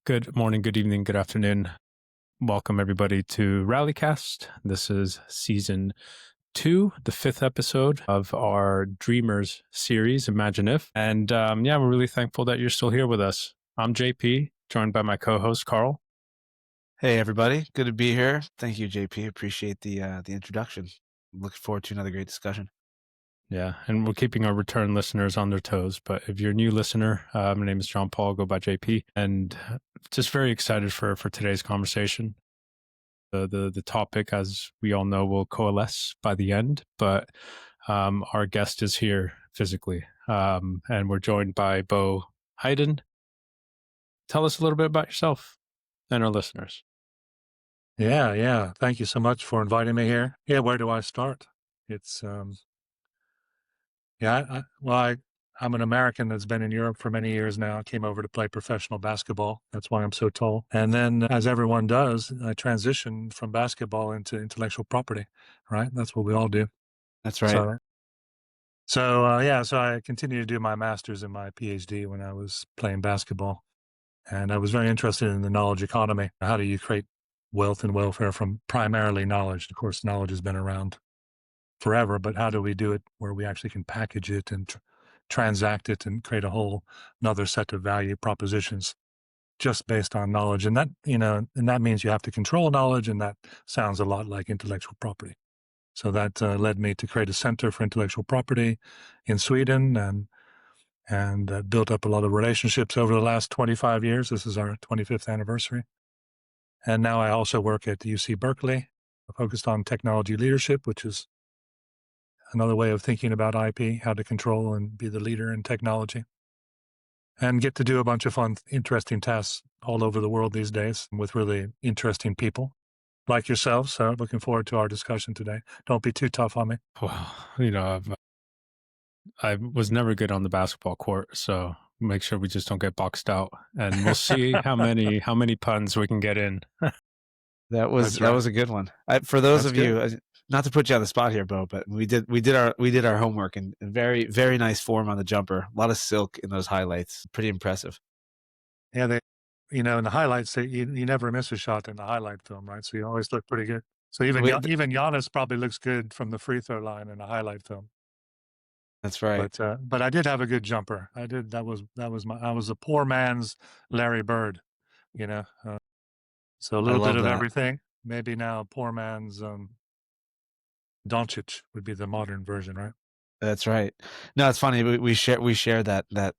Good morning, good evening, good afternoon. Welcome everybody to RallyCast. This is season 2, the 5th episode of our Dreamers series, Imagine If. And we're really thankful that you're still here with us. I'm JP, joined by my co-host, Carl. Hey, everybody. Good to be here. Thank you, JP. Appreciate the introduction. I'm looking forward to another great discussion. Yeah, and we're keeping our return listeners on their toes. But if you're a new listener, my name is John Paul, go by JP, and just very excited for today's conversation. The topic, as we all know, will coalesce by the end, but our guest is here physically, and we're joined by Bo Heiden. Tell us a little bit about yourself and our listeners. Yeah. Thank you so much for inviting me here. Yeah, where do I start? It's I'm an American that's been in Europe for many years now. I came over to play professional basketball. That's why I'm so tall. And then, as everyone does, I transitioned from basketball into intellectual property, right? That's what we all do. That's right. So I continued to do my master's and my PhD when I was playing basketball. And I was very interested in the knowledge economy. How do you create wealth and welfare from primarily knowledge? Of course, knowledge has been around forever, but how do we do it where we actually can package it and transact it and create a whole another set of value propositions just based on knowledge? And that, and that means you have to control knowledge, and that sounds a lot like intellectual property. So that led me to create a center for intellectual property in Sweden, and built up a lot of relationships over the last 25 years. This is our 25th anniversary. And now I also work at UC Berkeley, focused on technology leadership, which is another way of thinking about IP, how to control and be the leader in technology. And get to do a bunch of fun, interesting tasks all over the world these days with really interesting people like yourselves. So looking forward to our discussion today. Don't be too tough on me. Well, I was never good on the basketball court, so make sure we just don't get boxed out, and we'll see how many puns we can get in. That was a good one. For those of you, not to put you on the spot here, Bo, but we did our homework in very, very nice form on the jumper. A lot of silk in those highlights. Pretty impressive. Yeah, in the highlights, you never miss a shot in the highlight film, right? So you always look pretty good. So even Giannis probably looks good from the free throw line in a highlight film. That's right. But I did have a good jumper. I did. I was a poor man's Larry Bird, so a little bit of everything. Maybe now poor man's Doncic would be the modern version, right? That's right. No, it's funny. We share that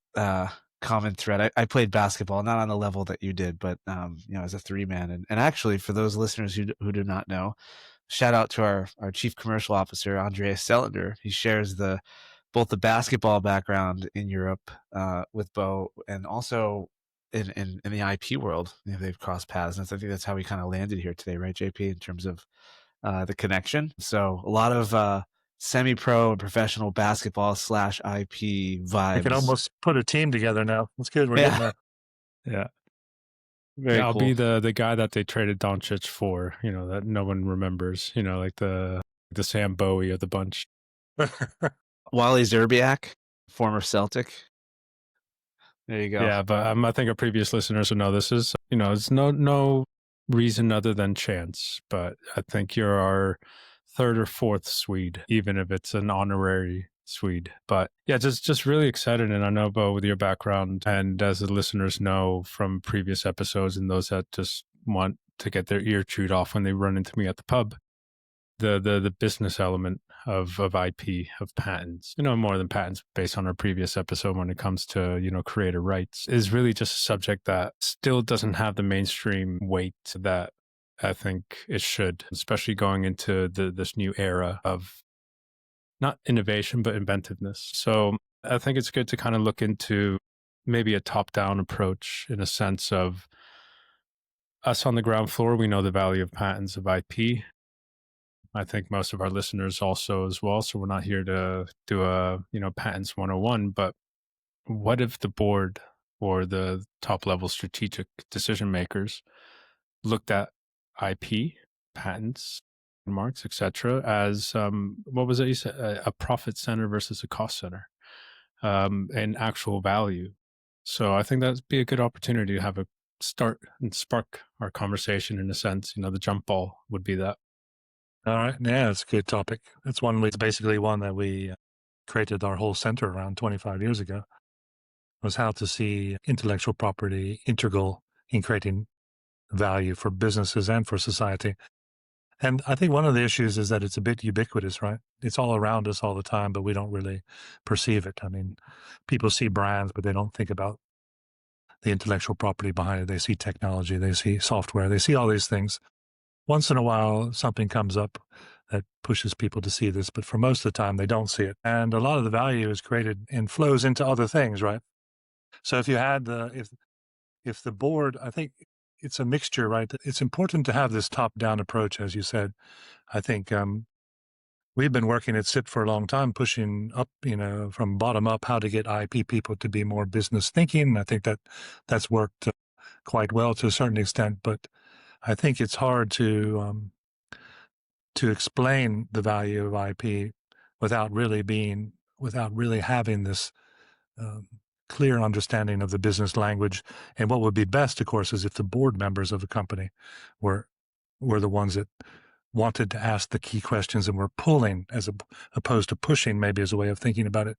common thread. I played basketball, not on the level that you did, but as a 3-man. And actually, for those listeners who do not know, shout out to our chief commercial officer, Andreas Sellender. He shares both the basketball background in Europe with Bo, and also in the IP world. They've crossed paths, and I think that's how we kind of landed here today, right, JP? In terms of the connection. So a lot of semi-pro and professional basketball / IP vibes. I can almost put a team together now. That's good. We're getting there. Yeah. Very I'll cool. be the guy that they traded Doncic for, that no one remembers, like the Sam Bowie of the bunch. Wally Zerbiak, former Celtic. There you go. Yeah, but I think our previous listeners will know this is, it's no reason other than chance, but I think you're our 3rd or 4th Swede, even if it's an honorary Swede. But yeah, just really excited. And I know, Bo, with your background, and as the listeners know from previous episodes and those that just want to get their ear chewed off when they run into me at the pub, the business element of IP, of patents, more than patents, based on our previous episode when it comes to, creator rights, is really just a subject that still doesn't have the mainstream weight that I think it should, especially going into this new era of not innovation, but inventiveness. So I think it's good to kind of look into maybe a top-down approach, in a sense of us on the ground floor. We know the value of patents, of IP. I think most of our listeners also as well. So we're not here to do a, patents 101, but what if the board or the top level strategic decision makers looked at IP, patents, marks, etc., as what was it you said, a profit center versus a cost center, and actual value. So I think that'd be a good opportunity to have a start and spark our conversation in a sense. The jump ball would be that. All right. Yeah, it's a good topic. It's basically one that we created our whole center around 25 years ago, was how to see intellectual property integral in creating value for businesses and for society. And I think one of the issues is that it's a bit ubiquitous, right? It's all around us all the time, but we don't really perceive it. I mean, people see brands, but they don't think about the intellectual property behind it. They see technology, they see software, they see all these things. Once in a while, something comes up that pushes people to see this, but for most of the time, they don't see it. And a lot of the value is created and flows into other things, right? So if you had if the board, I think it's a mixture, right? It's important to have this top-down approach, as you said. I think we've been working at SIP for a long time, pushing up, from bottom up, how to get IP people to be more business thinking. I think that's worked quite well to a certain extent, but I think it's hard to explain the value of IP without really having this clear understanding of the business language. And what would be best, of course, is if the board members of a company were the ones that wanted to ask the key questions and were pulling as opposed to pushing, maybe, as a way of thinking about it.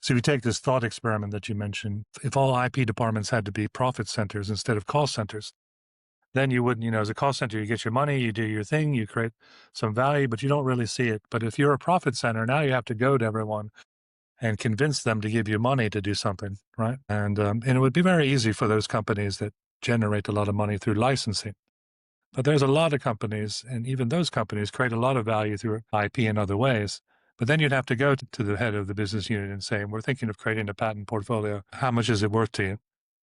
So if you take this thought experiment that you mentioned, if all IP departments had to be profit centers instead of cost centers, then you wouldn't, as a cost center, you get your money, you do your thing, you create some value, but you don't really see it. But if you're a profit center, now you have to go to everyone and convince them to give you money to do something, right? And it would be very easy for those companies that generate a lot of money through licensing. But there's a lot of companies, and even those companies create a lot of value through IP in other ways. But then you'd have to go to the head of the business unit and say, we're thinking of creating a patent portfolio. How much is it worth to you,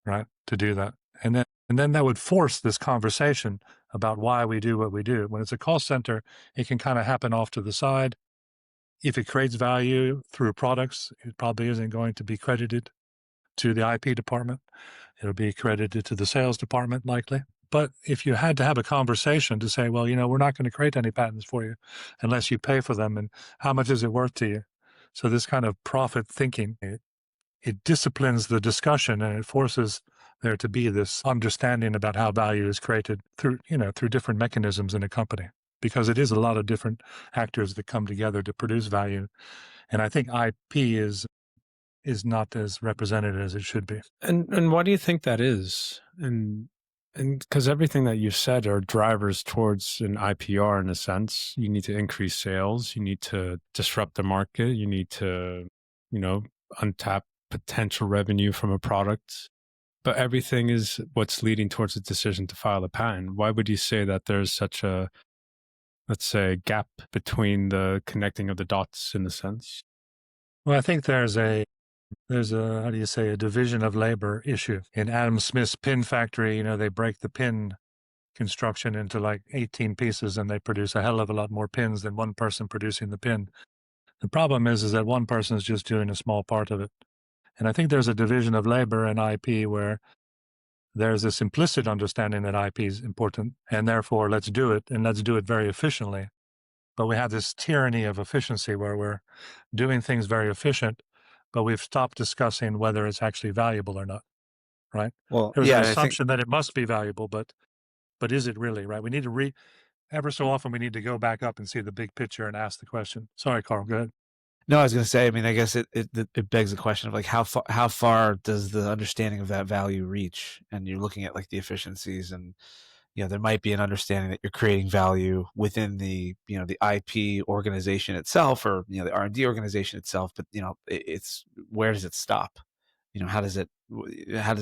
right, to do that? And then that would force this conversation about why we do what we do. When it's a cost center, it can kind of happen off to the side. If it creates value through products, it probably isn't going to be credited to the IP department. It'll be credited to the sales department, likely. But if you had to have a conversation to say, well, we're not going to create any patents for you unless you pay for them, and how much is it worth to you? So this kind of profit thinking, it disciplines the discussion, and it forces there to be this understanding about how value is created through different mechanisms in a company, because it is a lot of different actors that come together to produce value. And I think IP is not as represented as it should be. And why do you think that is? And because everything that you said are drivers towards an IPR in a sense. You need to increase sales. You need to disrupt the market. You need to, untap potential revenue from a product. But everything is what's leading towards a decision to file a patent. Why would you say that there's such a, let's say, gap between the connecting of the dots in a sense? Well, I think there's a how do you say, a division of labor issue. In Adam Smith's pin factory, they break the pin construction into like 18 pieces, and they produce a hell of a lot more pins than one person producing the pin. The problem is that one person is just doing a small part of it. And I think there's a division of labor in IP where there's this implicit understanding that IP is important, and therefore let's do it, and let's do it very efficiently. But we have this tyranny of efficiency where we're doing things very efficient, but we've stopped discussing whether it's actually valuable or not, right? Well, There's yeah, an I think assumption that it must be valuable, but is it really, right? We need to ever so often we need to go back up and see the big picture and ask the question. Sorry, Carl, go ahead. no, I was going to say, I mean, I guess it begs the question of like how far does the understanding of that value reach? And you're looking at like the efficiencies, and there might be an understanding that you're creating value within the the IP organization itself, or the R&D organization itself, but it's where does it stop? How does it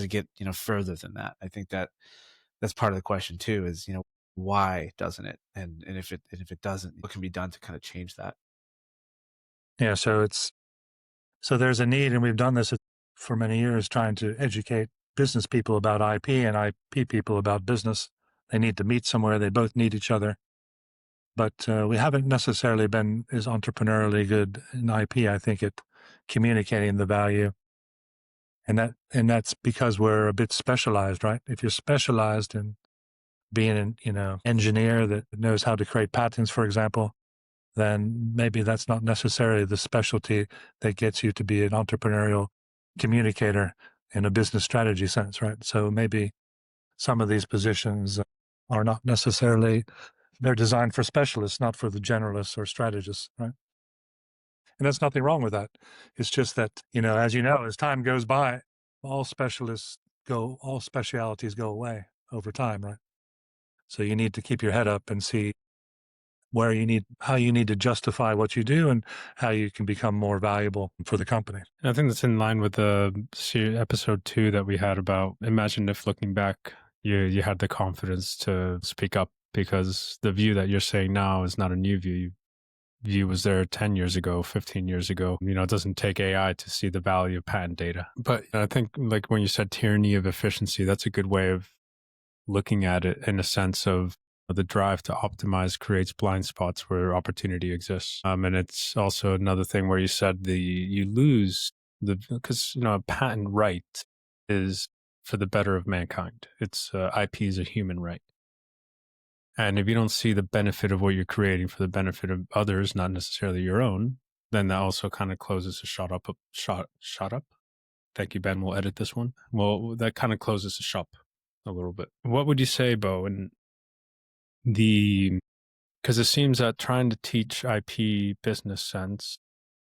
get further than that? I think that's part of the question too, is why doesn't it, and if it doesn't, what can be done to kind of change that? Yeah, so there's a need, and we've done this for many years, trying to educate business people about IP and IP people about business. They need to meet somewhere. They both need each other. But we haven't necessarily been as entrepreneurially good in IP, I think, at communicating the value. And that's because we're a bit specialized, right? If you're specialized in being an engineer that knows how to create patents, for example, then maybe that's not necessarily the specialty that gets you to be an entrepreneurial communicator in a business strategy sense, right? So maybe some of these positions are not necessarily, they're designed for specialists, not for the generalists or strategists, right? And there's nothing wrong with that. It's just that, as as time goes by, all specialities go away over time, right? So you need to keep your head up and see how you need to justify what you do and how you can become more valuable for the company. And I think that's in line with the episode 2 that we had about, imagine if looking back, you had the confidence to speak up, because the view that you're saying now is not a new view. View was there 10 years ago, 15 years ago. It doesn't take AI to see the value of patent data. But I think, like when you said tyranny of efficiency, that's a good way of looking at it, in a sense of the drive to optimize creates blind spots where opportunity exists. And it's also another thing where you said you lose because a patent right is for the better of mankind. It's IP is a human right. And if you don't see the benefit of what you're creating for the benefit of others, not necessarily your own, then that also kind of closes the shot up. Thank you, Ben. We'll edit this one. Well, that kind of closes the shop a little bit. What would you say, Bo, because it seems that trying to teach IP business sense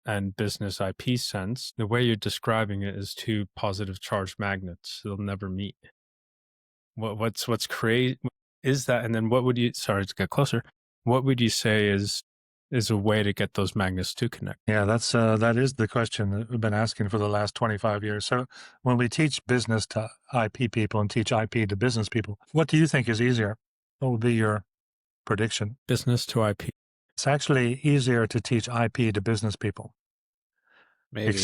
and business IP sense, the way you're describing it is two positive charge magnets. They'll never meet. What's crazy is that, and then what would you, sorry to get closer, what would you say is a way to get those magnets to connect? Yeah, that is the question that we've been asking for the last 25 years. So when we teach business to IP people and teach IP to business people, what do you think is easier? What would be your prediction? Business to IP. It's actually easier to teach IP to business people. Maybe,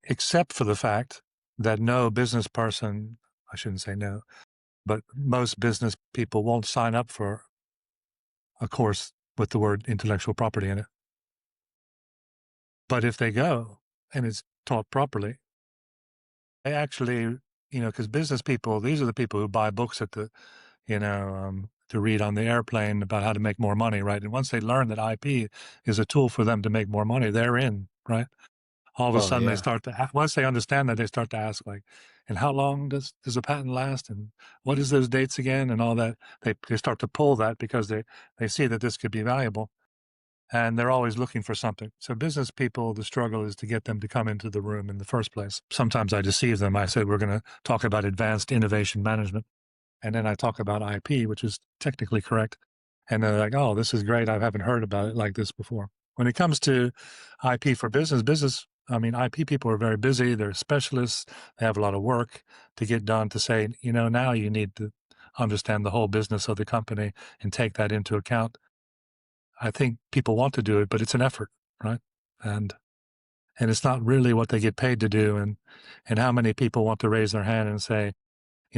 except for the fact that no business person, I shouldn't say no, but most business people won't sign up for a course with the word intellectual property in it. But if they go and it's taught properly, they actually, because business people, these are the people who buy books at the, to read on the airplane about how to make more money, right? And once they learn that IP is a tool for them to make more money, they're in, right? All of a sudden, they start to, once they understand that, they start to ask, like, and how long does a patent last? And what is those dates again? And all that. They start to pull that because they see that this could be valuable. And they're always looking for something. So business people, the struggle is to get them to come into the room in the first place. Sometimes I deceive them. I said, we're going to talk about advanced innovation management. And then I talk about IP, which is technically correct. And they're like, oh, this is great. I haven't heard about it like this before. When it comes to IP for business, IP people are very busy. They're specialists. They have a lot of work to get done to say, now you need to understand the whole business of the company and take that into account. I think people want to do it, but it's an effort, right? And it's not really what they get paid to do. And how many people want to raise their hand and say,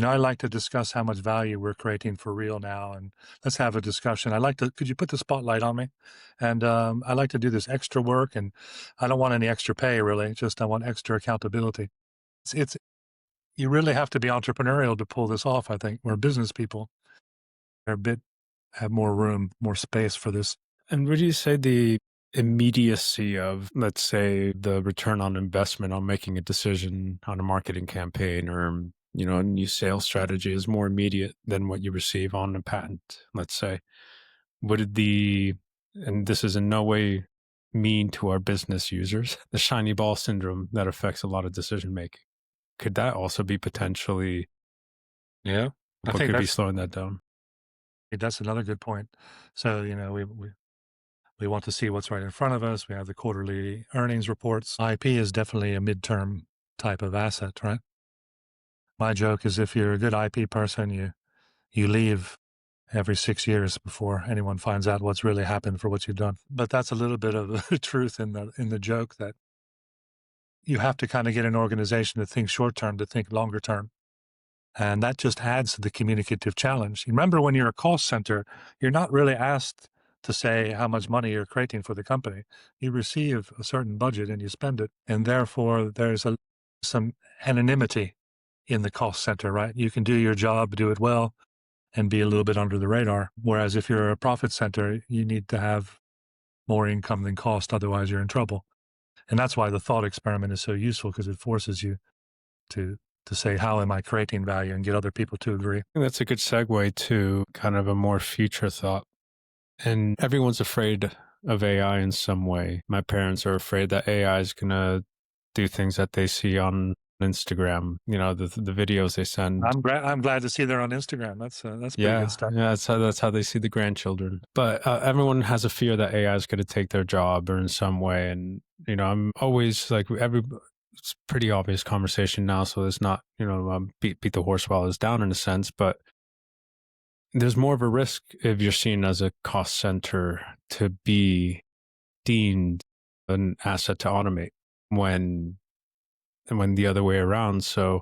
I'd like to discuss how much value we're creating for real now, and let's have a discussion. Could you put the spotlight on me? And I like to do this extra work, and I don't want any extra pay, really. Just I want extra accountability. You really have to be entrepreneurial to pull this off, I think, where business people have more room, more space for this. And would you say the immediacy of, let's say, the return on investment on making a decision on a marketing campaign or a new sales strategy is more immediate than what you receive on a patent, let's say? And this is in no way mean to our business users, the shiny ball syndrome that affects a lot of decision making, could that also be potentially what could be slowing that down? That's another good point. So, we want to see what's right in front of us. We have the quarterly earnings reports. IP is definitely a midterm type of asset, right? My joke is if you're a good IP person, you leave every 6 years before anyone finds out what's really happened for what you've done. But that's a little bit of the truth in the joke, that you have to kind of get an organization to think short term, to think longer term. And that just adds to the communicative challenge. Remember, when you're a cost center, you're not really asked to say how much money you're creating for the company. You receive a certain budget and you spend it. And therefore, there's some anonymity in the cost center, right? You can do your job, do it well, and be a little bit under the radar. Whereas if you're a profit center, you need to have more income than cost, otherwise you're in trouble. And that's why the thought experiment is so useful, because it forces you to say, how am I creating value, and get other people to agree. I think that's a good segue to kind of a more future thought. And everyone's afraid of AI in some way. My parents are afraid that AI is going to do things that they see on Instagram, the videos they send. I'm glad to see they're on Instagram. That's pretty good stuff. Yeah, that's how they see the grandchildren. But everyone has a fear that AI is going to take their job or in some way. And, I'm always like, it's pretty obvious conversation now. So it's not, beat the horse while it's down in a sense, but there's more of a risk if you're seen as a cost center to be deemed an asset to automate when the other way around. So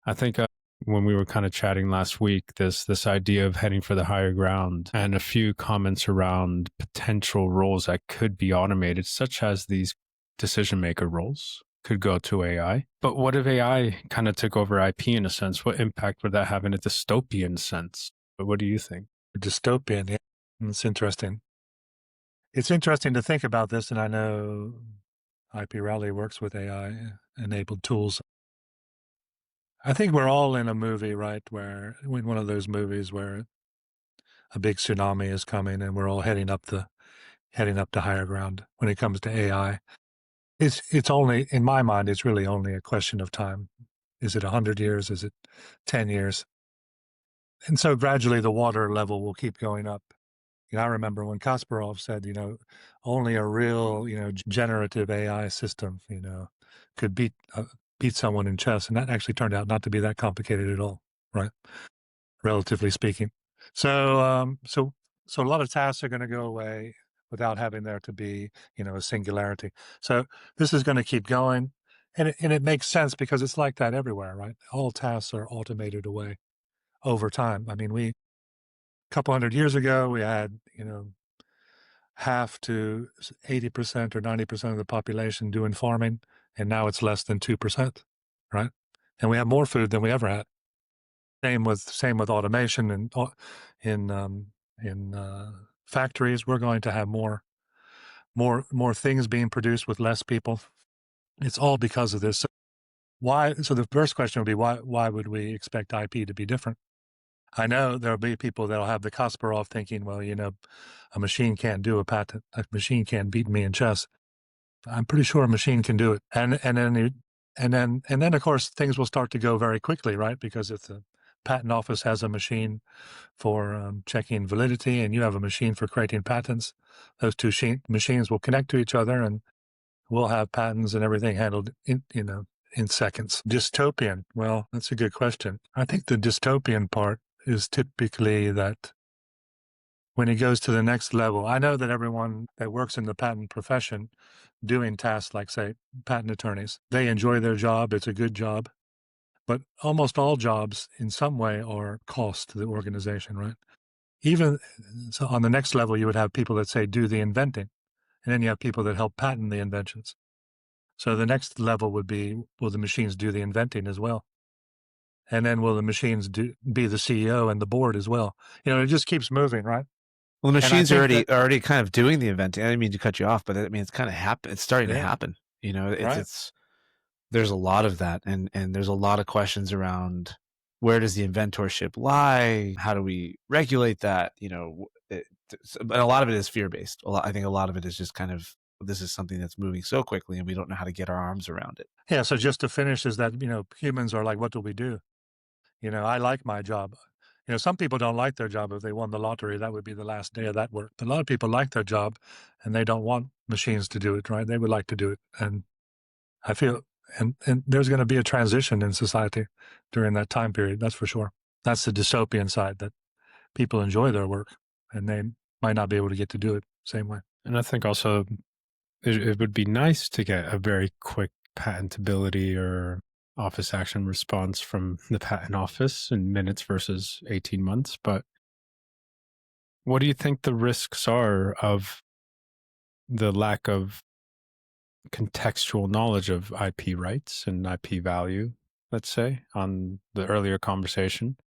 I think when we were kind of chatting last week, this idea of heading for the higher ground and a few comments around potential roles that could be automated, such as these decision maker roles could go to AI. But what if AI kind of took over IP in a sense? What impact would that have in a dystopian sense? But what do you think? Dystopian, yeah. It's interesting. It's interesting to think about this, and I know IP Rally works with AI-enabled tools. I think we're all in a movie, right, where in one of those movies where a big tsunami is coming and we're all heading up to higher ground. When it comes to AI, it's only, in my mind, it's really only a question of time. Is it 100 years? Is it 10 years? And so gradually the water level will keep going up. I remember when Kasparov said, only a real, generative AI system, could beat someone in chess. And that actually turned out not to be that complicated at all, right? Relatively speaking. So, so a lot of tasks are going to go away without having there to be, a singularity. So this is going to keep going. And it makes sense, because it's like that everywhere, right? All tasks are automated away over time. I mean, a couple hundred years ago, we had, half to 80% or 90% of the population doing farming, and now it's less than 2%, right? And we have more food than we ever had. Same with automation, and in factories, we're going to have more things being produced with less people. It's all because of this. Why? So the first question would be, why would we expect IP to be different? I know there'll be people that'll have the Kasparov thinking, well, a machine can't do a patent. A machine can't beat me in chess. I'm pretty sure a machine can do it. And then of course things will start to go very quickly, right? Because if the patent office has a machine for checking validity, and you have a machine for creating patents, those two machines will connect to each other, and we'll have patents and everything handled in seconds. Dystopian. Well, that's a good question. I think the dystopian part is typically that when it goes to the next level, I know that everyone that works in the patent profession doing tasks like, say, patent attorneys, they enjoy their job. It's a good job. But almost all jobs in some way are cost to the organization, right? Even so, on the next level, you would have people that say, do the inventing. And then you have people that help patent the inventions. So the next level would be, will the machines do the inventing as well? And then will the machines be the CEO and the board as well? It just keeps moving, right? Well, machines are already kind of doing the inventing. I didn't mean to cut you off, but I mean, it's kind of it's starting to happen. It's there's a lot of that, and there's a lot of questions around where does the inventorship lie? How do we regulate that? And a lot of it is fear-based. I think a lot of it is just kind of, this is something that's moving so quickly and we don't know how to get our arms around it. Yeah. So just to finish is that, humans are like, what do we do? I like my job. Some people don't like their job. If they won the lottery, that would be the last day of that work. But a lot of people like their job, and they don't want machines to do it, right? They would like to do it. And I feel, and there's going to be a transition in society during that time period. That's for sure. That's the dystopian side, that people enjoy their work and they might not be able to get to do it same way. And I think also it would be nice to get a very quick patentability or office action response from the patent office in minutes versus 18 months. But what do you think the risks are of the lack of contextual knowledge of IP rights and IP value, let's say, on the earlier conversation?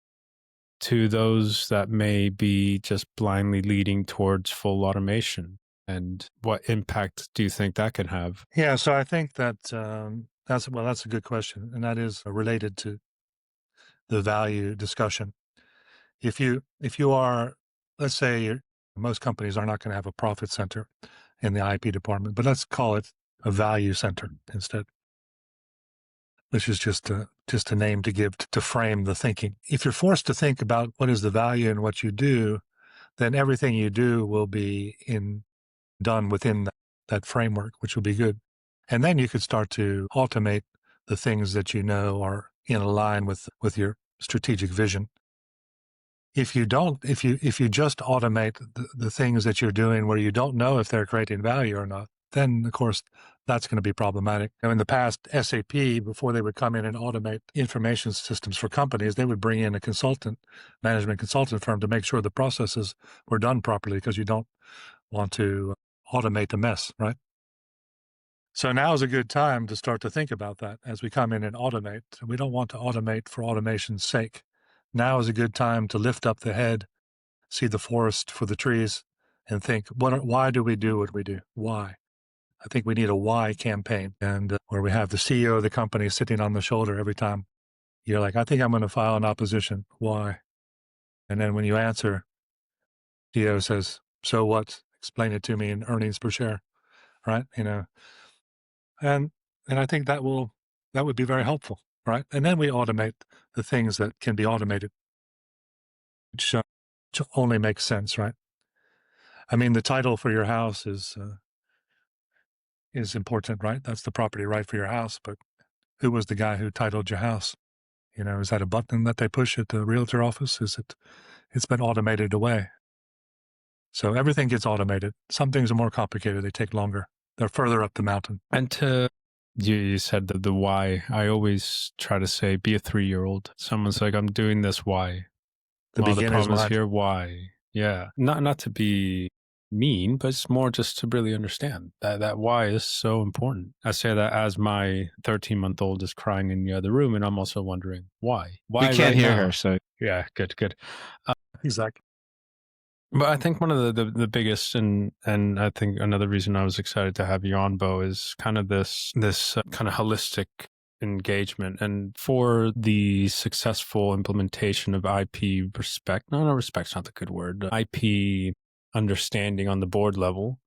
to those that may be just blindly leading towards full automation? And what impact do you think that can have? Yeah, so I think that that's a good question, and that is related to the value discussion. If you are, let's say, most companies are not going to have a profit center in the IP department, but let's call it a value center instead, which is just a name to give to frame the thinking. If you're forced to think about what is the value in what you do, then everything you do will be done within that framework, which will be good. And then you could start to automate the things that you know are in line with your strategic vision. If you just automate the things that you're doing where you don't know if they're creating value or not, then of course that's going to be problematic. Now, in the past, SAP, before they would come in and automate information systems for companies, they would bring in a management consultant firm to make sure the processes were done properly, because you don't want to automate the mess, right? So now is a good time to start to think about that as we come in and automate. We don't want to automate for automation's sake. Now is a good time to lift up the head, see the forest for the trees, and think, why do we do what we do? Why? I think we need a why campaign, and where we have the CEO of the company sitting on the shoulder every time you're like, I think I'm going to file an opposition. Why? And then when you answer, CEO says, so what? Explain it to me in earnings per share, right? And I think that would be very helpful, right? And then we automate the things that can be automated, which only makes sense, right? I mean, the title for your house is important, right? That's the property right for your house. But who was the guy who titled your house? Is that a button that they push at the realtor office? It's been automated away. So everything gets automated. Some things are more complicated. They take longer. They're further up the mountain. And you said that the why. I always try to say, be a 3-year-old. Someone's like, I'm doing this, why? The The beginner's problem is mind. here, why? Yeah. Not to be mean, but it's more just to really understand that why is so important. I say that as my 13-month-old is crying in the other room, and I'm also wondering why. We can't right hear now? her, so Yeah, good. Exactly. But I think one of the biggest, and I think another reason I was excited to have you on, Bo, is kind of this kind of holistic engagement. And for the successful implementation of IP respect's not the good word, IP understanding on the board level,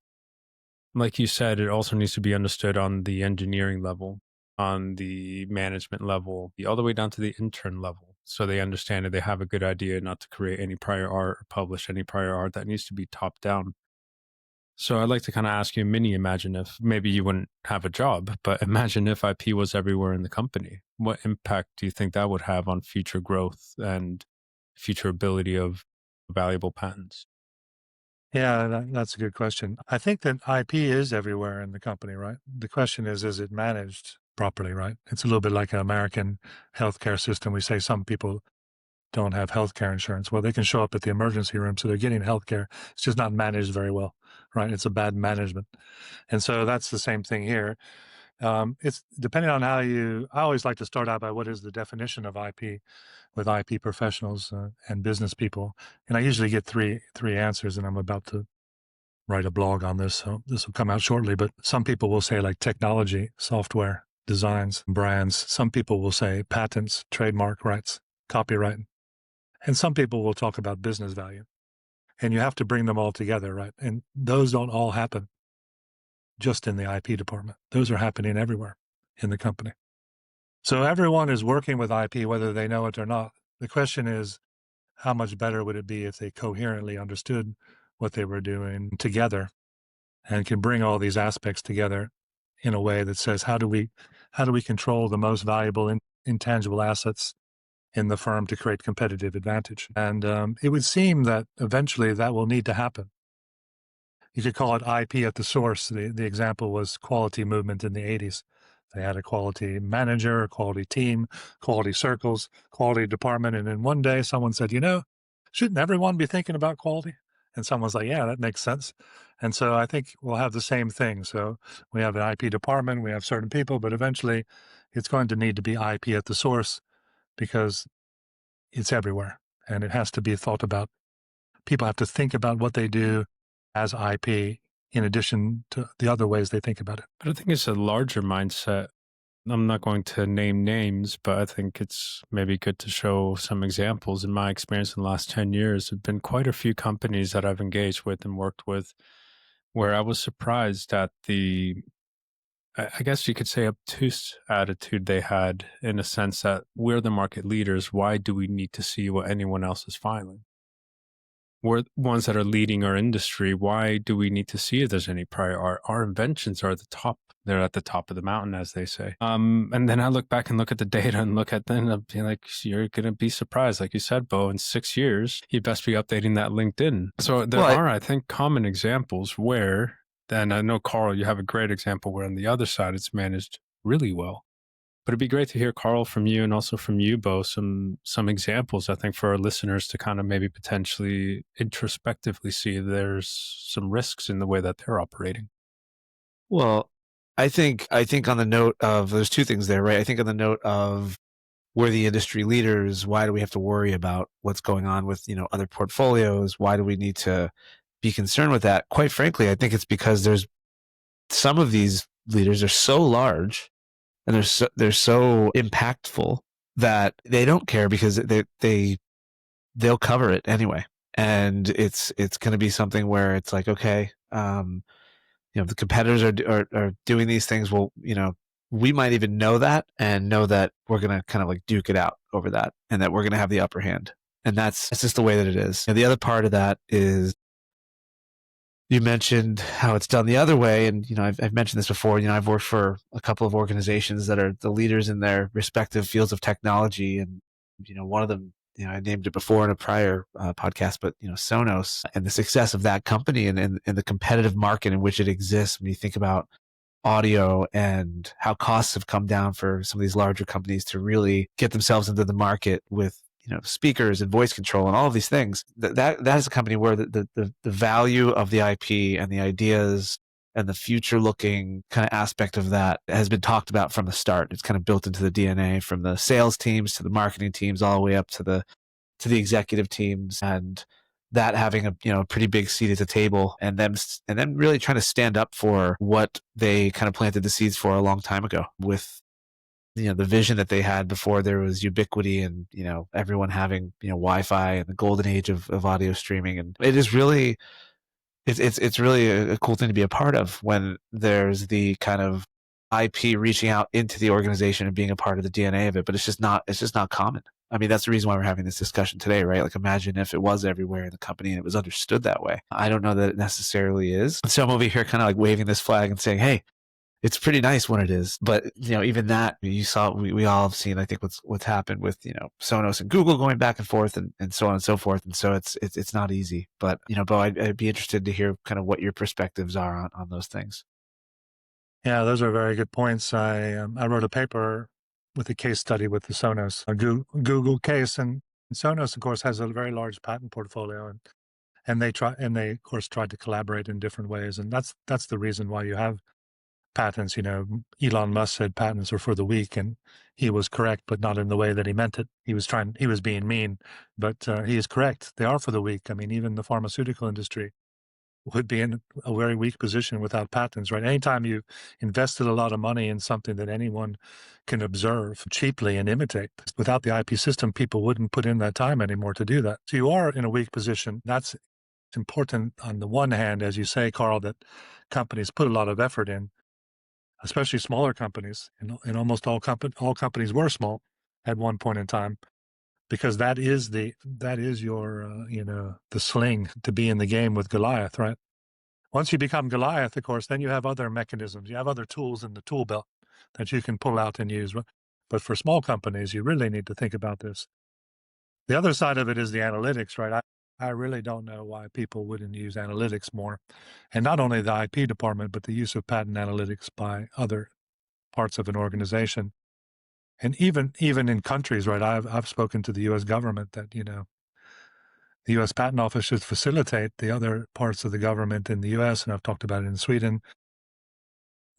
like you said, it also needs to be understood on the engineering level, on the management level, all the way down to the intern level. So they understand that they have a good idea not to create any prior art or publish any prior art. That needs to be top down. So I'd like to kind of ask you, imagine if maybe you wouldn't have a job, but imagine if IP was everywhere in the company. What impact do you think that would have on future growth and future ability of valuable patents? Yeah, that's a good question. I think that IP is everywhere in the company, right? The question is it managed properly, right? It's a little bit like an American healthcare system. We say some people don't have healthcare insurance. Well, they can show up at the emergency room, so they're getting healthcare. It's just not managed very well, right? It's a bad management. And so that's the same thing here. It's depending on I always like to start out by what is the definition of IP with IP professionals and business people. And I usually get three answers, and I'm about to write a blog on this, so this will come out shortly. But some people will say like technology, software, designs, brands. Some people will say patents, trademark rights, copyright. And some people will talk about business value. And you have to bring them all together, right? And those don't all happen just in the IP department. Those are happening everywhere in the company. So everyone is working with IP, whether they know it or not. The question is, how much better would it be if they coherently understood what they were doing together and can bring all these aspects together in a way that says, how do we control the most valuable intangible assets in the firm to create competitive advantage? And it would seem that eventually that will need to happen. You could call it IP at the source. The example was quality movement in the 80s. They had a quality manager, a quality team, quality circles, quality department. And then one day someone said, shouldn't everyone be thinking about quality? And someone's like, yeah, that makes sense. And so I think we'll have the same thing. So we have an IP department, we have certain people, but eventually it's going to need to be IP at the source because it's everywhere. and it has to be thought about. People have to think about what they do as IP in addition to the other ways they think about it. But I think it's a larger mindset. I'm not going to name names, but I think it's maybe good to show some examples. In my experience in the last 10 years, there have been quite a few companies that I've engaged with and worked with where I was surprised at the, I guess you could say, obtuse attitude they had, in a sense that we're the market leaders. Why do we need to see what anyone else is filing? We're ones that are leading our industry. Why do we need to see if there's any prior art? Our inventions are at the top. They're at the top of the mountain, as they say. And then I look back and look at the data and look at then, I'm like, you're going to be surprised. Like you said, Bo, in 6 years, you best be updating that LinkedIn. So there are, I think, common examples where, and I know, Carl, you have a great example where on the other side, it's managed really well. But it'd be great to hear, Carl, from you and also from you, Bo, some examples, I think, for our listeners to kind of maybe potentially introspectively see there's some risks in the way that they're operating. Well, I think on the note of, there's two things there, right? I think on the note of, we're the industry leaders, why do we have to worry about what's going on with, other portfolios? Why do we need to be concerned with that? Quite frankly, I think it's because there's some of these leaders are so large and they're so impactful that they don't care, because they'll cover it anyway. And it's going to be something where it's like, okay, the competitors are doing these things. Well, we might even know that, and know that we're going to kind of like duke it out over that, and that we're going to have the upper hand. And that's just the way that it is. And the other part of that is, you mentioned how it's done the other way. And, I've mentioned this before, I've worked for a couple of organizations that are the leaders in their respective fields of technology. And, one of them, I named it before in a prior podcast, but, Sonos, and the success of that company, and the competitive market in which it exists. When you think about audio and how costs have come down for some of these larger companies to really get themselves into the market with, speakers and voice control and all of these things, that is a company where the value of the IP and the ideas and the future looking kind of aspect of that has been talked about from the start. It's kind of built into the DNA, from the sales teams to the marketing teams, all the way up to the executive teams, and that having a pretty big seat at the table, and then really trying to stand up for what they kind of planted the seeds for a long time ago, with the vision that they had before there was ubiquity and, everyone having, Wi-Fi and the golden age of audio streaming. And it is really, it's really a cool thing to be a part of, when there's the kind of IP reaching out into the organization and being a part of the DNA of it. But it's just not common. I mean, that's the reason why we're having this discussion today, right? Like, imagine if it was everywhere in the company and it was understood that way. I don't know that it necessarily is. So I'm over here kind of like waving this flag and saying, hey, it's pretty nice when it is. But, even that, you saw, we all have seen, I think, what's happened with, Sonos and Google going back and forth, and so on and so forth. And so it's not easy. But, Bo, I'd be interested to hear kind of what your perspectives are on those things. Yeah, those are very good points. I wrote a paper with a case study with the Sonos Google case, and Sonos, of course, has a very large patent portfolio, and they of course tried to collaborate in different ways, and that's the reason why you have patents. Elon Musk said patents are for the weak, and he was correct, but not in the way that he meant it. He was being mean, but he is correct. They are for the weak. I mean, even the pharmaceutical industry would be in a very weak position without patents, right? Anytime you invested a lot of money in something that anyone can observe cheaply and imitate, without the IP system, people wouldn't put in that time anymore to do that. So you are in a weak position. That's important on the one hand, as you say, Carl, that companies put a lot of effort in, especially smaller companies. And almost all companies were small at one point in time, because that is your the sling to be in the game with Goliath, right? Once you become Goliath, of course, then you have other mechanisms, you have other tools in the tool belt that you can pull out and use. But for small companies, you really need to think about this. The other side of it is the analytics, right? I really don't know why people wouldn't use analytics more, and not only the IP department, but the use of patent analytics by other parts of an organization. And even in countries, right? I've spoken to the U.S. government that, the U.S. Patent Office should facilitate the other parts of the government in the U.S., and I've talked about it in Sweden.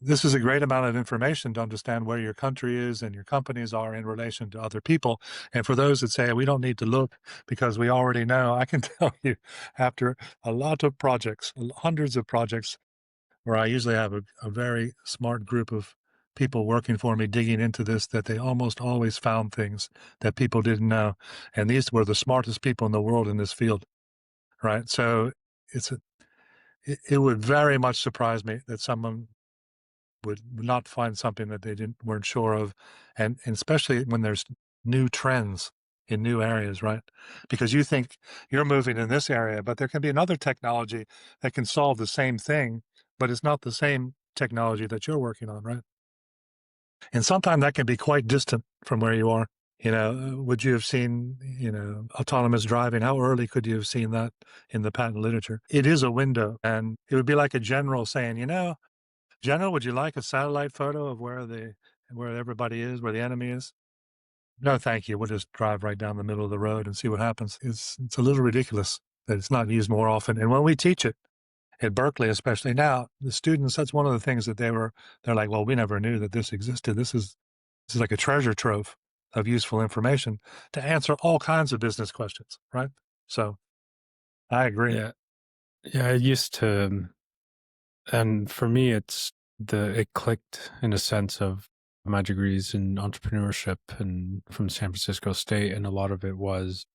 this is a great amount of information to understand where your country is and your companies are in relation to other people. And for those that say we don't need to look because we already know, I can tell you after a lot of projects, hundreds of projects, where I usually have a very smart group of people working for me digging into this, that they almost always found things that people didn't know. And these were the smartest people in the world in this field, right? So it would very much surprise me that someone would not find something that they weren't sure of, and especially when there's new trends in new areas, right? Because you think you're moving in this area, but there can be another technology that can solve the same thing, but it's not the same technology that you're working on, right? And sometimes that can be quite distant from where you are. Would you have seen, autonomous driving? How early could you have seen that in the patent literature? It is a window, and it would be like a general saying, General, would you like a satellite photo of where everybody is, where the enemy is? No, thank you. We'll just drive right down the middle of the road and see what happens. It's a little ridiculous that it's not used more often. And when we teach it at Berkeley, especially now, the students, that's one of the things that they're like, well, we never knew that this existed. This is like a treasure trove of useful information to answer all kinds of business questions, right? So I agree. Yeah. I used to, and for me, it clicked in a sense of my degrees in entrepreneurship and from San Francisco State. And a lot of it was,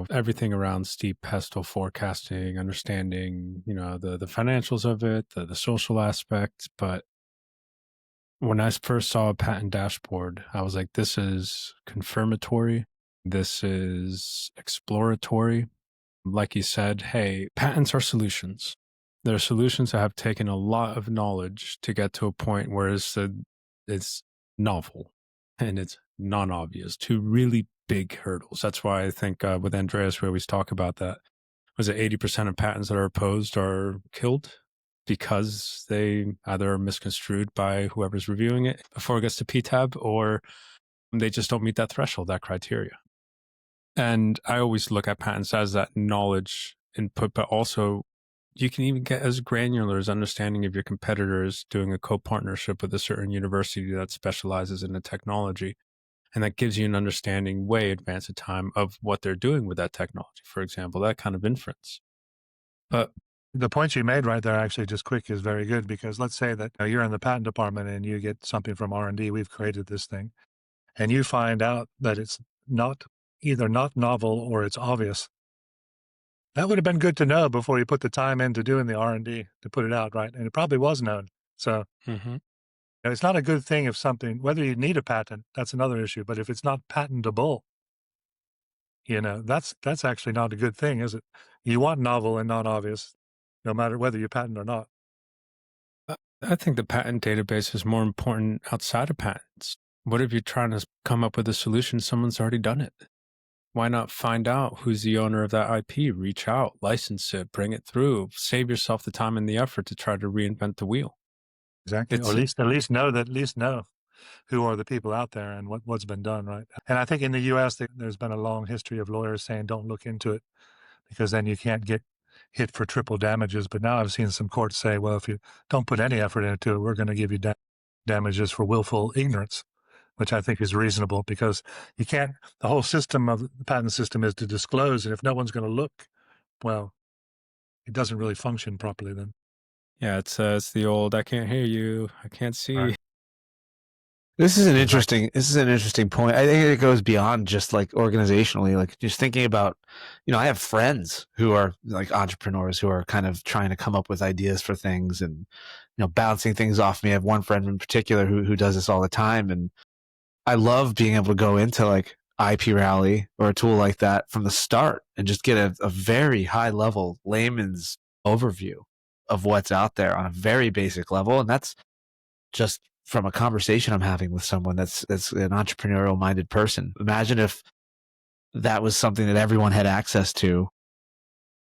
everything around steep pestle forecasting, understanding, the financials of it, the social aspects. But when I first saw a patent dashboard, I was like, this is confirmatory. This is exploratory. Like you said, hey, patents are solutions. They're solutions that have taken a lot of knowledge to get to a point where it's novel and it's non-obvious, two really big hurdles. That's why I think with Andreas, we always talk about that. Was it 80% of patents that are opposed are killed because they either are misconstrued by whoever's reviewing it before it gets to PTAB, or they just don't meet that threshold, that criteria. And I always look at patents as that knowledge input, but also you can even get as granular as understanding if your competitor is doing a co-partnership with a certain university that specializes in a technology. And that gives you an understanding way advanced in time of what they're doing with that technology, for example, that kind of inference. But the point you made right there, actually, just quick, is very good, because let's say that you're in the patent department and you get something from R&D, we've created this thing, and you find out that it's either not novel or it's obvious. That would have been good to know before you put the time into doing the R&D to put it out, right? And it probably was known. So it's not a good thing if something, whether you need a patent, that's another issue. But if it's not patentable, that's actually not a good thing, is it? You want novel and not obvious, no matter whether you patent or not. I think the patent database is more important outside of patents. What if you're trying to come up with a solution, someone's already done it? Why not find out who's the owner of that IP, reach out, license it, bring it through, save yourself the time and the effort to try to reinvent the wheel. Exactly. Or at least know who are the people out there and what's been done, right? And I think in the U.S., there's been a long history of lawyers saying, don't look into it, because then you can't get hit for triple damages. But now I've seen some courts say, well, if you don't put any effort into it, we're going to give you damages for willful ignorance, which I think is reasonable, because you can't, the whole system of the patent system is to disclose. And if no one's going to look, well, it doesn't really function properly then. Yeah, it's the old, I can't hear you, I can't see. Right. This is an interesting point. I think it goes beyond just like organizationally, like just thinking about, I have friends who are like entrepreneurs who are kind of trying to come up with ideas for things and, bouncing things off me. I have one friend in particular who does this all the time. And I love being able to go into like IP Rally or a tool like that from the start and just get a very high level layman's overview of what's out there on a very basic level. And that's just from a conversation I'm having with someone that's an entrepreneurial minded person. Imagine if that was something that everyone had access to.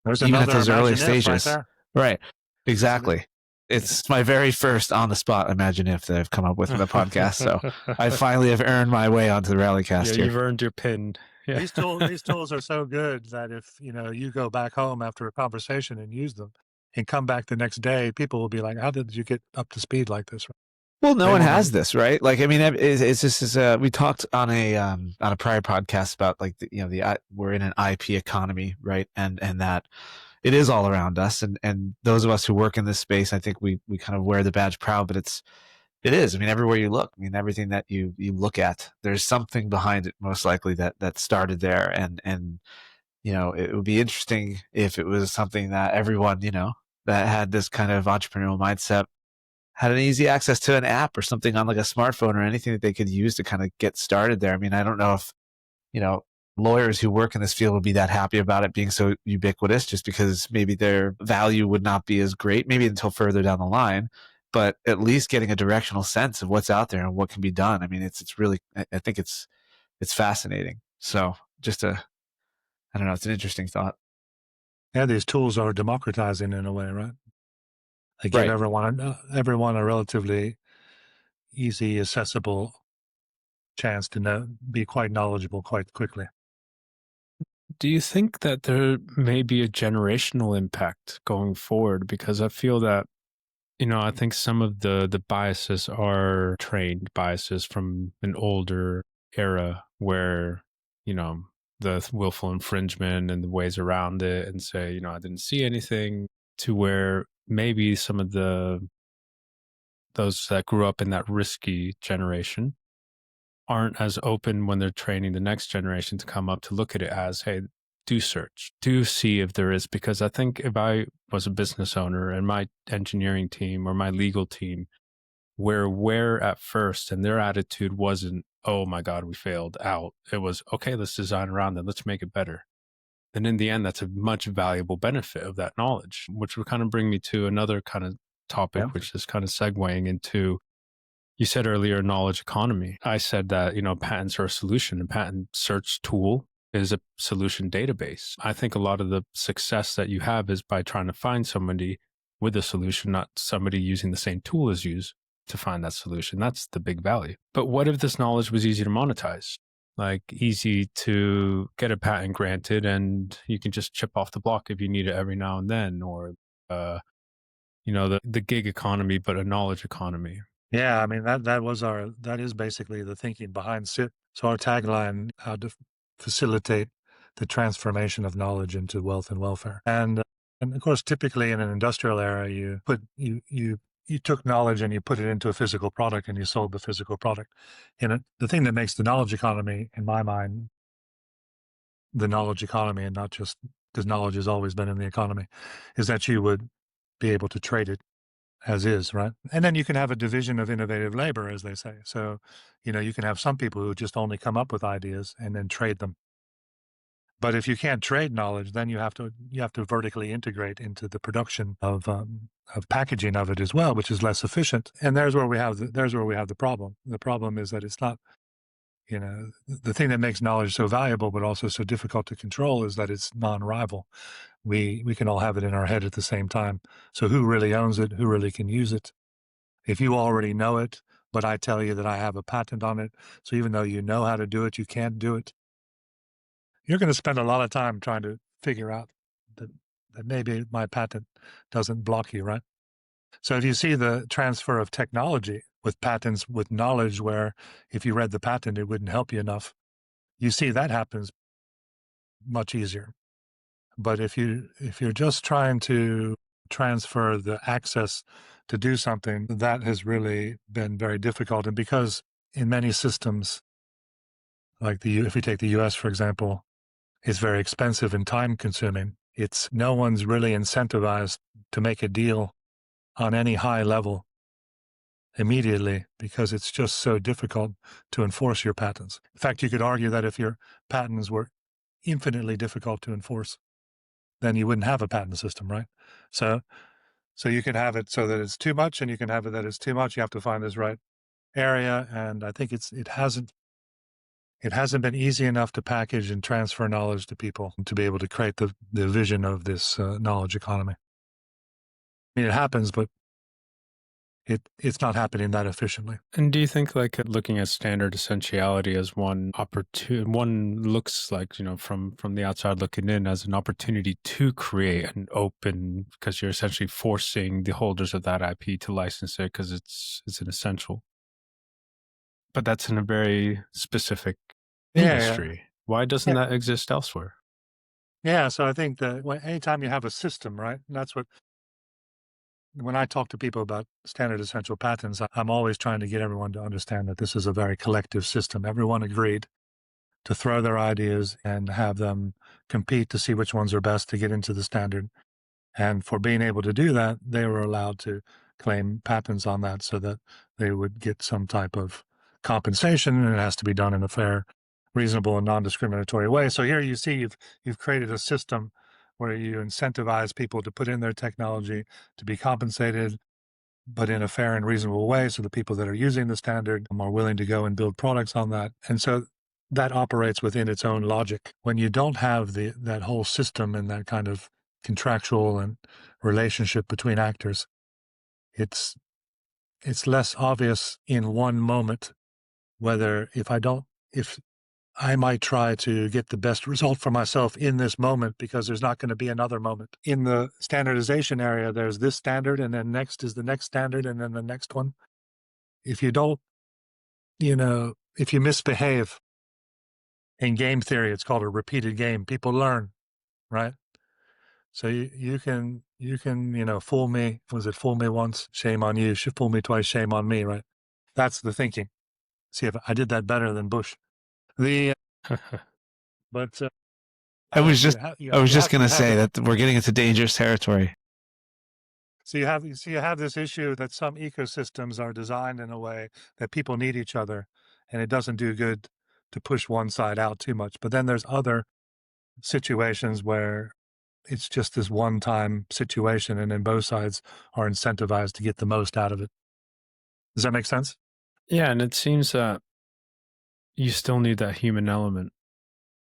There's even at another those early imagine if stages. right there. Right. Exactly. It's my very first on the spot imagine if that I've come up with in the podcast. So I finally have earned my way onto the RallyCast here. You've earned your pin. Yeah. These tools are so good that if you go back home after a conversation and use them and come back the next day, people will be like, how did you get up to speed like this? Well, no They one want has to, this, right? Like, I mean, it's just we talked on a prior podcast about like we're in an IP economy, right? And that it is all around us, and those of us who work in this space, I think we kind of wear the badge proud, but it is. I mean, everywhere you look, I mean, everything that you look at, there's something behind it, most likely that started there, and it would be interesting if it was something that everyone that had this kind of entrepreneurial mindset had an easy access to an app or something on like a smartphone or anything that they could use to kind of get started there. I mean, I don't know if, lawyers who work in this field would be that happy about it being so ubiquitous, just because maybe their value would not be as great, maybe until further down the line, but at least getting a directional sense of what's out there and what can be done. I mean, it's really, I think it's fascinating. So I don't know, it's an interesting thought. yeah, these tools are democratizing in a way, right? They give Right. everyone a relatively easy, accessible chance to be quite knowledgeable quite quickly. Do you think that there may be a generational impact going forward? Because I feel that, I think some of the biases are trained biases from an older era where, you know, the willful infringement and the ways around it and say, I didn't see anything, to where maybe some of those that grew up in that risky generation aren't as open when they're training the next generation to come up to look at it as, hey, do search, do see if there is. Because I think if I was a business owner and my engineering team or my legal team were aware at first and their attitude wasn't, oh my God, we failed out. It was, okay, let's design around it, let's make it better. And in the end, that's a much valuable benefit of that knowledge, which would kind of bring me to another kind of topic, Yeah. which is kind of segueing into, you said earlier, knowledge economy. I said that, patents are a solution, and patent search tool is a solution database. I think a lot of the success that you have is by trying to find somebody with a solution, not somebody using the same tool as you to find that solution. That's the big value. But what if this knowledge was easy to monetize? Like easy to get a patent granted, and you can just chip off the block if you need it every now and then, or the gig economy, but a knowledge economy. Yeah, I mean that is basically the thinking behind SIP. So our tagline, how to facilitate the transformation of knowledge into wealth and welfare. And of course, typically in an industrial era, you took knowledge and you put it into a physical product and you sold the physical product. The thing that makes the knowledge economy, in my mind, the knowledge economy, and not just because knowledge has always been in the economy, is that you would be able to trade it as is, right? And then you can have a division of innovative labor, as they say. So, you can have some people who just only come up with ideas and then trade them. But if you can't trade knowledge, then you have to vertically integrate into the production of packaging of it as well, which is less efficient. And there's where we have the problem. The problem is that it's not, the thing that makes knowledge so valuable but also so difficult to control is that it's non-rival. We can all have it in our head at the same time. So who really owns it? Who really can use it? If you already know it, but I tell you that I have a patent on it, so even though you know how to do it, you can't do it, you're going to spend a lot of time trying to figure out that maybe my patent doesn't block you, right? So if you see the transfer of technology with patents, with knowledge, where if you read the patent, it wouldn't help you enough, you see that happens much easier. But if you're just trying to transfer the access to do something, that has really been very difficult. And because in many systems, like if you take the US, for example, it's very expensive and time consuming. No one's really incentivized to make a deal on any high level immediately because it's just so difficult to enforce your patents. In fact, you could argue that if your patents were infinitely difficult to enforce, then you wouldn't have a patent system, right? So you can have it so that it's too much, and you can have it that it's too much. You have to find this right area, and I think it hasn't been easy enough to package and transfer knowledge to people to be able to create the vision of this knowledge economy. I mean, it happens, but it's not happening that efficiently. And do you think like looking at standard essentiality as one looks like, from the outside looking in as an opportunity to create an open, because you're essentially forcing the holders of that IP to license it because it's an essential. But that's in a very specific industry. Why doesn't that exist elsewhere? Yeah, so I think that anytime you have a system, right? And that's what, when I talk to people about standard essential patents, I'm always trying to get everyone to understand that this is a very collective system. Everyone agreed to throw their ideas and have them compete to see which ones are best to get into the standard. And for being able to do that, they were allowed to claim patents on that so that they would get some type of compensation, and it has to be done in a fair, reasonable, and non-discriminatory way. So here you see you've created a system where you incentivize people to put in their technology to be compensated, but in a fair and reasonable way, so the people that are using the standard are willing to go and build products on that. And so that operates within its own logic. When you don't have that whole system and that kind of contractual and relationship between actors, it's less obvious in one moment whether if I might try to get the best result for myself in this moment because there's not going to be another moment. In the standardization area, there's this standard, and then next is the next standard, and then the next one. If you don't, if you misbehave in game theory, it's called a repeated game. People learn, right? So you can fool me. Was it fool me once? Shame on you. Fool me twice. Shame on me, right? That's the thinking. See if I did that better than Bush. But I was just going to say that we're getting into dangerous territory. So you have this issue that some ecosystems are designed in a way that people need each other, and it doesn't do good to push one side out too much. But then there's other situations where it's just this one-time situation, and then both sides are incentivized to get the most out of it. Does that make sense? Yeah, and it seems that you still need that human element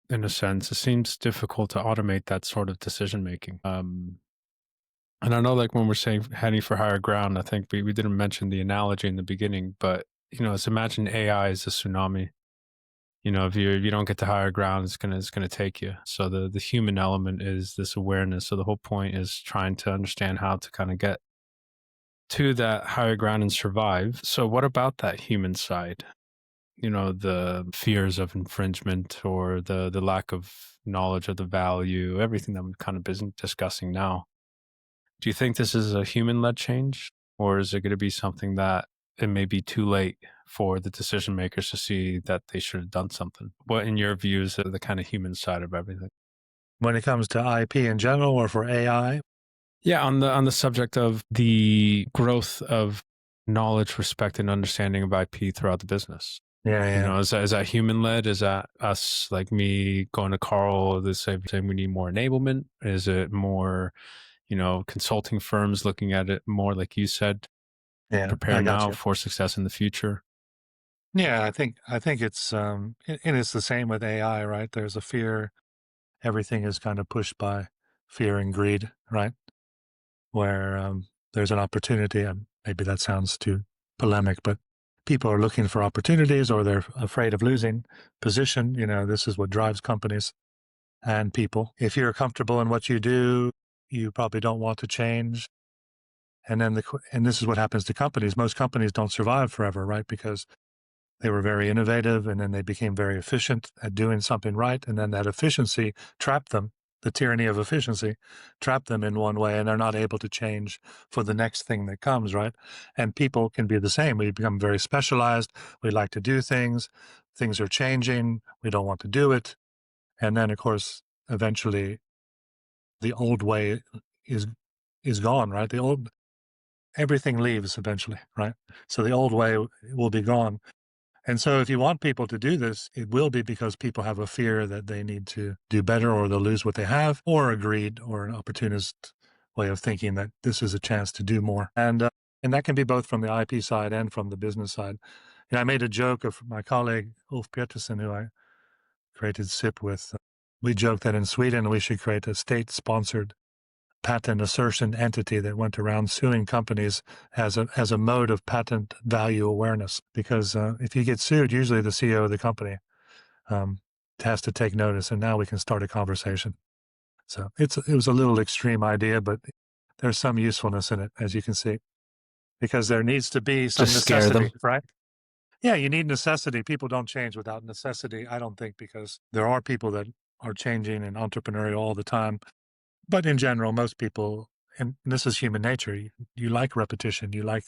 in a sense. It seems difficult to automate that sort of decision making. And I know, like when we're saying heading for higher ground, I think we didn't mention the analogy in the beginning, but let's imagine AI is a tsunami. If you don't get to higher ground, it's gonna take you. So the human element is this awareness. So the whole point is trying to understand how to kind of get to that higher ground and survive. So what about that human side? The fears of infringement or the lack of knowledge of the value, everything that we've kind of been discussing now. Do you think this is a human-led change, or is it going to be something that it may be too late for the decision makers to see that they should have done something? What, in your view, is the kind of human side of everything? When it comes to IP in general or for AI? Yeah, on the subject of the growth of knowledge, respect, and understanding of IP throughout the business. Yeah. Is that human led? Is that us, like me, going to Carl, saying we need more enablement? Is it more, consulting firms looking at it more, like you said, prepare now for success in the future? Yeah, I think it's and it's the same with AI, right? There's a fear. Everything is kind of pushed by fear and greed, right? Where there's an opportunity, and maybe that sounds too polemic, but people are looking for opportunities or they're afraid of losing position. This is what drives companies and people. If you're comfortable in what you do, you probably don't want to change. And then this is what happens to companies. Most companies don't survive forever, right? Because they were very innovative, and then they became very efficient at doing something right. And then that efficiency trapped them. The tyranny of efficiency trapped them in one way, and they're not able to change for the next thing that comes, right? And people can be the same. We become very specialized. We like to do things. Things are changing. We don't want to do it. And then, of course, eventually the old way is gone, right? Everything leaves eventually, right? So the old way will be gone. And so if you want people to do this, it will be because people have a fear that they need to do better or they'll lose what they have, or a greed or an opportunist way of thinking that this is a chance to do more. And that can be both from the IP side and from the business side. I made a joke of my colleague, Ulf Peterson, who I created SIP with. We joked that in Sweden, we should create a state-sponsored patent assertion entity that went around suing companies as a mode of patent value awareness. Because if you get sued, usually the CEO of the company has to take notice, and now we can start a conversation. So it was a little extreme idea, but there's some usefulness in it, as you can see, because there needs to be some Just scare them. necessity, right? Yeah, you need necessity. People don't change without necessity, I don't think, because there are people that are changing and entrepreneurial all the time. But in general, most people, and this is human nature, you like repetition, you like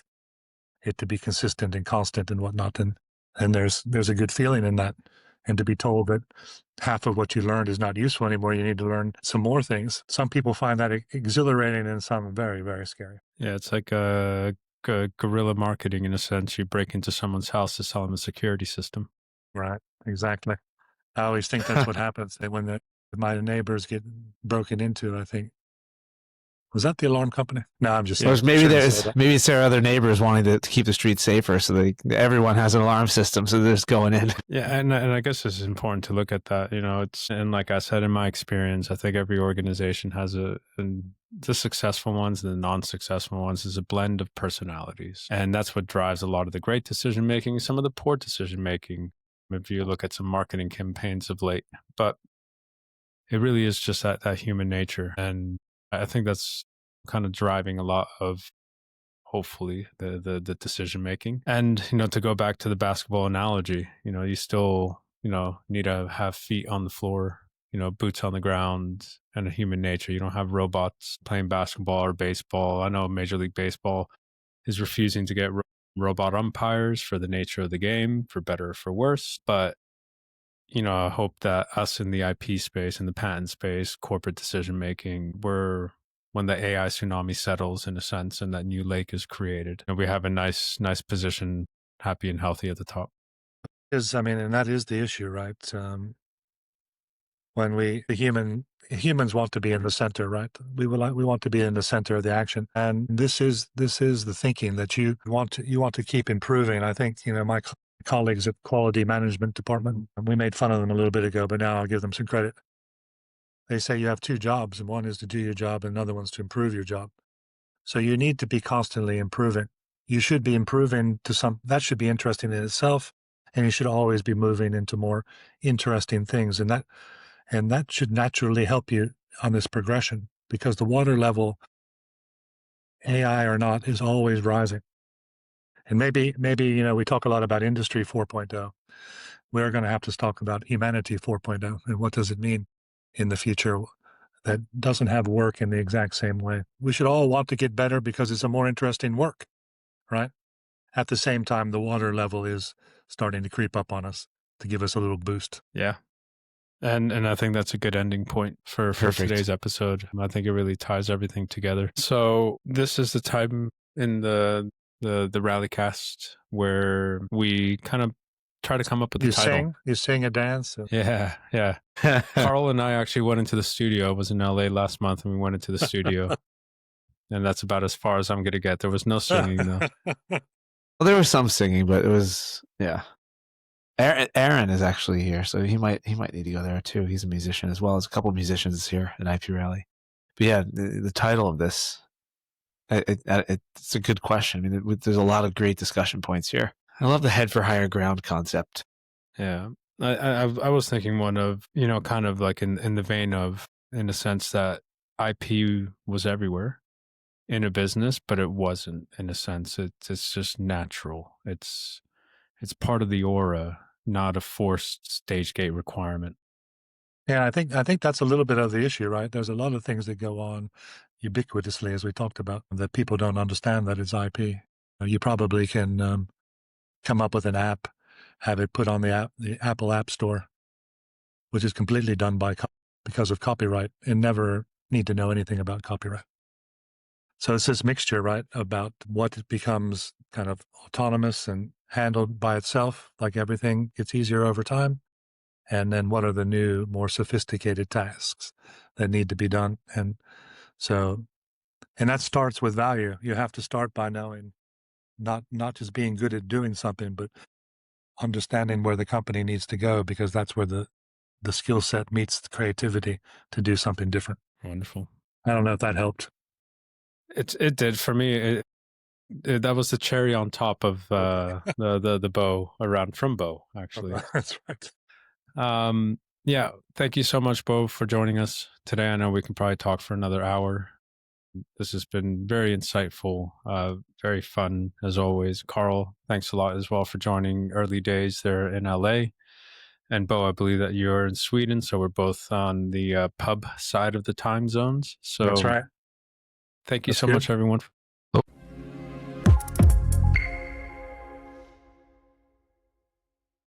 it to be consistent and constant and whatnot. And there's a good feeling in that. And to be told that half of what you learned is not useful anymore, you need to learn some more things. Some people find that exhilarating and some very, very scary. Yeah, it's like guerrilla marketing in a sense. You break into someone's house to sell them a security system. Right, exactly. I always think that's what happens. When my neighbors get broken into, I think, was that the alarm company? No, I'm just saying. Maybe it's their other neighbors wanting to keep the streets safer, so everyone has an alarm system, so they're just going in. Yeah, and I guess it's important to look at that. And like I said, in my experience, I think every organization has the successful ones and the non-successful ones is a blend of personalities, and that's what drives a lot of the great decision making, some of the poor decision making. If you look at some marketing campaigns of late, but it really is just that human nature, and I think that's kind of driving a lot of, hopefully, the decision making. And to go back to the basketball analogy, you still need to have feet on the floor, boots on the ground, and a human nature. You don't have robots playing basketball or baseball. I know Major League Baseball is refusing to get robot umpires for the nature of the game, for better or for worse, but I hope that us in the IP space, in the patent space, corporate decision making, when the AI tsunami settles, in a sense, and that new lake is created, and we have a nice position, happy and healthy at the top. And that is the issue, right? When humans want to be in the center, right? We want to be in the center of the action, and this is the thinking that you want to keep improving. I think my colleagues at Quality Management Department, we made fun of them a little bit ago, but now I'll give them some credit. They say you have two jobs, and one is to do your job, and another one's to improve your job. So you need to be constantly improving. You should be improving that should be interesting in itself, and you should always be moving into more interesting things, and that should naturally help you on this progression, because the water level, AI or not, is always rising. And maybe we talk a lot about Industry 4.0. We're going to have to talk about Humanity 4.0, and what does it mean in the future that doesn't have work in the exact same way. We should all want to get better because it's a more interesting work, right? At the same time, the water level is starting to creep up on us to give us a little boost. Yeah. And I think that's a good ending point for today's episode. I think it really ties everything together. So this is the time in the RallyCast where we kind of try to come up with the title. You sing a dance? Yeah. Carl and I actually went into the studio. I was in LA last month, and we went into the studio. And that's about as far as I'm going to get. There was no singing, though. Well, there was some singing, but it was, yeah. Aaron is actually here, so he might need to go there too. He's a musician as well as a couple of musicians here at IP Rally. But yeah, the title of this, it's a good question. I mean, there's a lot of great discussion points here. I love the head for higher ground concept. Yeah, I was thinking one of kind of like in the vein of, in the sense that IP was everywhere in a business, but it wasn't, in a sense. It's just natural. It's part of the aura, not a forced stage gate requirement. Yeah, I think that's a little bit of the issue, right? There's a lot of things that go on ubiquitously, as we talked about, that people don't understand that it's IP. You probably can come up with an app, have it put on the Apple App Store, which is completely done because of copyright, and never need to know anything about copyright. So it's this mixture, right, about what becomes kind of autonomous and handled by itself, like everything gets easier over time, and then what are the new, more sophisticated tasks that need to be done. And that starts with value. You have to start by knowing, not just being good at doing something, but understanding where the company needs to go, because that's where the skill set meets the creativity to do something different. Wonderful. I don't know if that helped. It did for me. That was the cherry on top of the bow around from Bo, actually. That's right. Yeah, thank you so much, Bo, for joining us today. I know we can probably talk for another hour. This has been very insightful, very fun as always. Carl, thanks a lot as well for joining early days there in LA. And Bo, I believe that you're in Sweden, so we're both on the pub side of the time zones. So That's right. thank you That's so good. much, everyone,